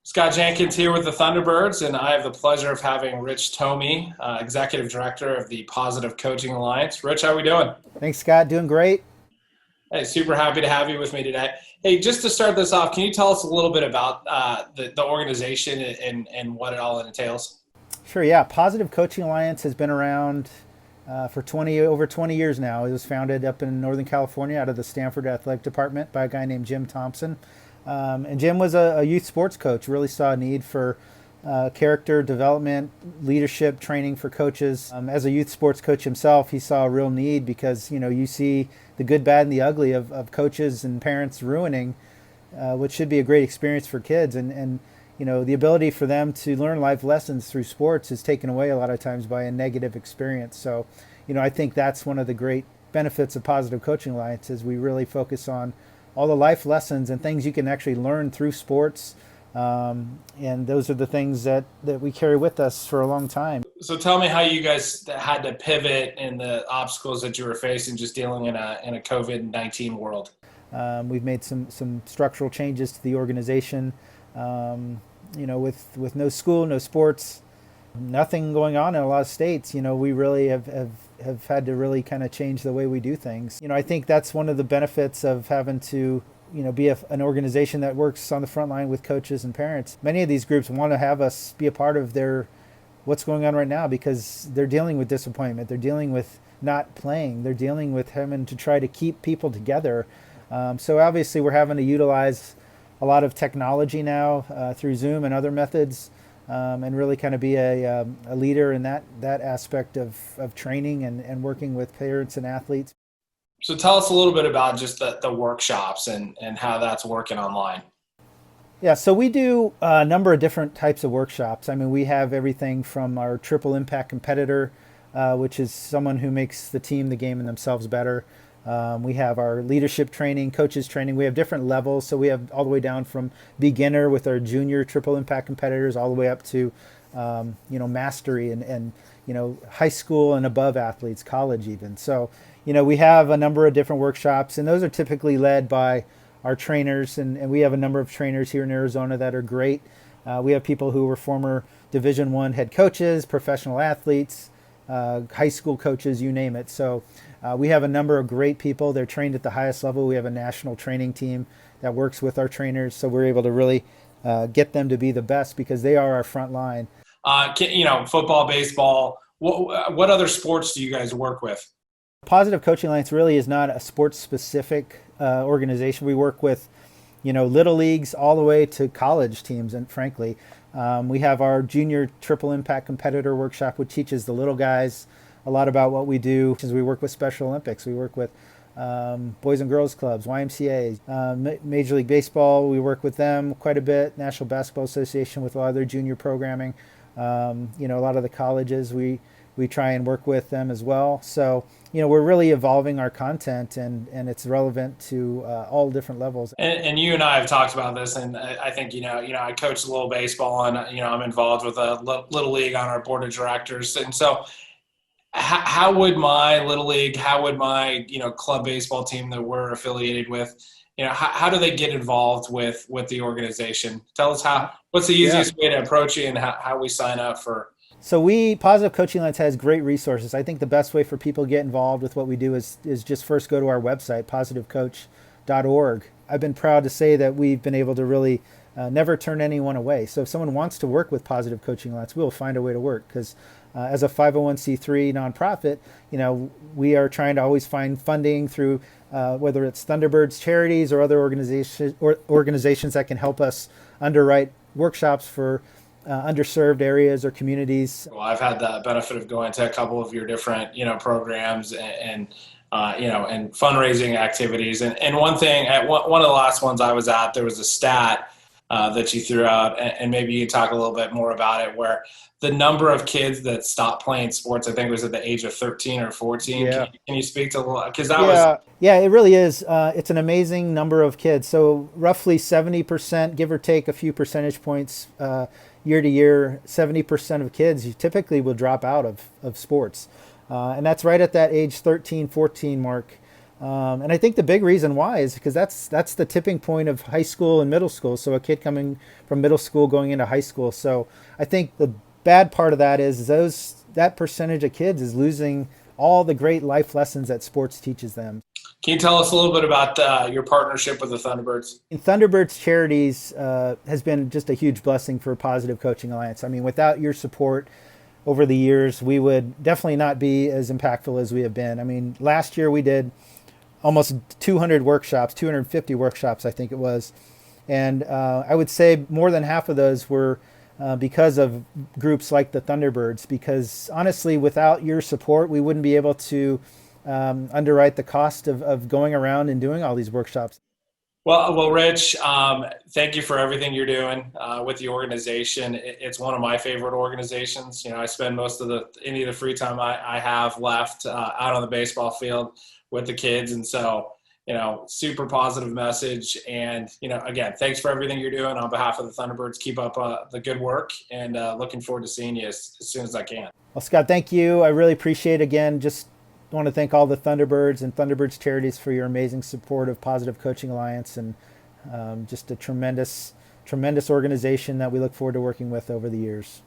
Scott Jenkins here with the Thunderbirds, and I have the pleasure of having Rich Tomey, Executive Director of the Positive Coaching Alliance. Rich, how are we doing? Thanks, Scott. Doing great. Hey, super happy to have you with me today. Hey, just to start this off, can you tell us a little bit about the organization and what it all entails? Sure, yeah. Positive Coaching Alliance has been around for over 20 years now. It was founded up in Northern California out of the Stanford Athletic Department by a guy named Jim Thompson. And Jim was a youth sports coach, really saw a need for character development, leadership training for coaches. As a youth sports coach himself, he saw a real need because, you see the good, bad, and the ugly of coaches and parents ruining what should be a great experience for kids. And the ability for them to learn life lessons through sports is taken away a lot of times by a negative experience. So, I think that's one of the great benefits of Positive Coaching Alliance is we really focus on all the life lessons and things you can actually learn through sports. And those are the things that we carry with us for a long time. So tell me how you guys had to pivot and the obstacles that you were facing just dealing in a COVID-19 world. We've made some structural changes to the organization. With no school, no sports, nothing going on in a lot of states, we really have had to really kind of change the way we do things. I think that's one of the benefits of having to, be an organization that works on the front line with coaches and parents. Many of these groups want to have us be a part of what's going on right now because they're dealing with disappointment. They're dealing with not playing. They're dealing with having to try to keep people together. So obviously we're having to utilize a lot of technology now through Zoom and other methods, and really kind of be a leader in that aspect of training and working with parents and athletes. So tell us a little bit about just the workshops and how that's working online. Yeah, so we do a number of different types of workshops. I mean, we have everything from our triple impact competitor, which is someone who makes the team, the game, and themselves better. We have our leadership training, coaches training. We have different levels. So we have all the way down from beginner with our junior triple impact competitors all the way up to, mastery and high school and above athletes, college even. So, we have a number of different workshops, and those are typically led by our trainers. And we have a number of trainers here in Arizona that are great. We have people who were former Division I head coaches, professional athletes, high school coaches, you name it. So we have a number of great people. They're trained at the highest level. We have a national training team that works with our trainers. So we're able to really get them to be the best because they are our front line. Football, baseball, what other sports do you guys work with? Positive Coaching Alliance really is not a sports-specific organization. We work with, little leagues all the way to college teams, and frankly, we have our junior triple impact competitor workshop, which teaches the little guys a lot about what we do. We work with Special Olympics. We work with Boys and Girls Clubs, YMCA, Major League Baseball. We work with them quite a bit. National Basketball Association with a lot of their junior programming. A lot of the colleges we try and work with them as well. So, we're really evolving our content and it's relevant to all different levels. And you and I have talked about this, and I think, I coach a little baseball, and, I'm involved with a little league on our board of directors. And so how would my little league, how would my, club baseball team that we're affiliated with, how do they get involved with the organization? Tell us what's the easiest way to approach you and how we sign up for. So Positive Coaching Alliance has great resources. I think the best way for people to get involved with what we do is just first go to our website, positivecoach.org. I've been proud to say that we've been able to really never turn anyone away. So if someone wants to work with Positive Coaching Alliance, we'll find a way to work because as a 501c3 nonprofit, we are trying to always find funding through whether it's Thunderbirds Charities or other organizations that can help us underwrite workshops for underserved areas or communities. Well, I've had the benefit of going to a couple of your different, programs and fundraising activities. And one thing, at one of the last ones I was at, there was a stat that you threw out, and maybe you can talk a little bit more about it, where the number of kids that stopped playing sports, I think, was at the age of 13 or 14. Yeah. Can you speak to a little, because that was. Yeah, it really is. It's an amazing number of kids. So roughly 70%, give or take a few percentage points year to year, 70% of kids typically will drop out of sports. And that's right at that age 13, 14 mark. And I think the big reason why is because that's the tipping point of high school and middle school. So a kid coming from middle school going into high school. So I think the bad part of that is that percentage of kids is losing all the great life lessons that sports teaches them. Can you tell us a little bit about your partnership with the Thunderbirds? Thunderbirds Charities has been just a huge blessing for Positive Coaching Alliance. I mean, without your support over the years, we would definitely not be as impactful as we have been. I mean, last year we did almost 200 workshops, 250 workshops, I think it was. And I would say more than half of those were because of groups like the Thunderbirds, because honestly, without your support, we wouldn't be able to underwrite the cost of going around and doing all these workshops. Well, Rich, thank you for everything you're doing with the organization. It's one of my favorite organizations. You know, I spend most of any of the free time I have left out on the baseball field with the kids, and so super positive message. And again, thanks for everything you're doing on behalf of the Thunderbirds. Keep up the good work, and looking forward to seeing you as soon as I can. Well, Scott, thank you. I really appreciate it. Again, just want to thank all the Thunderbirds and Thunderbirds Charities for your amazing support of Positive Coaching Alliance, and just a tremendous organization that we look forward to working with over the years.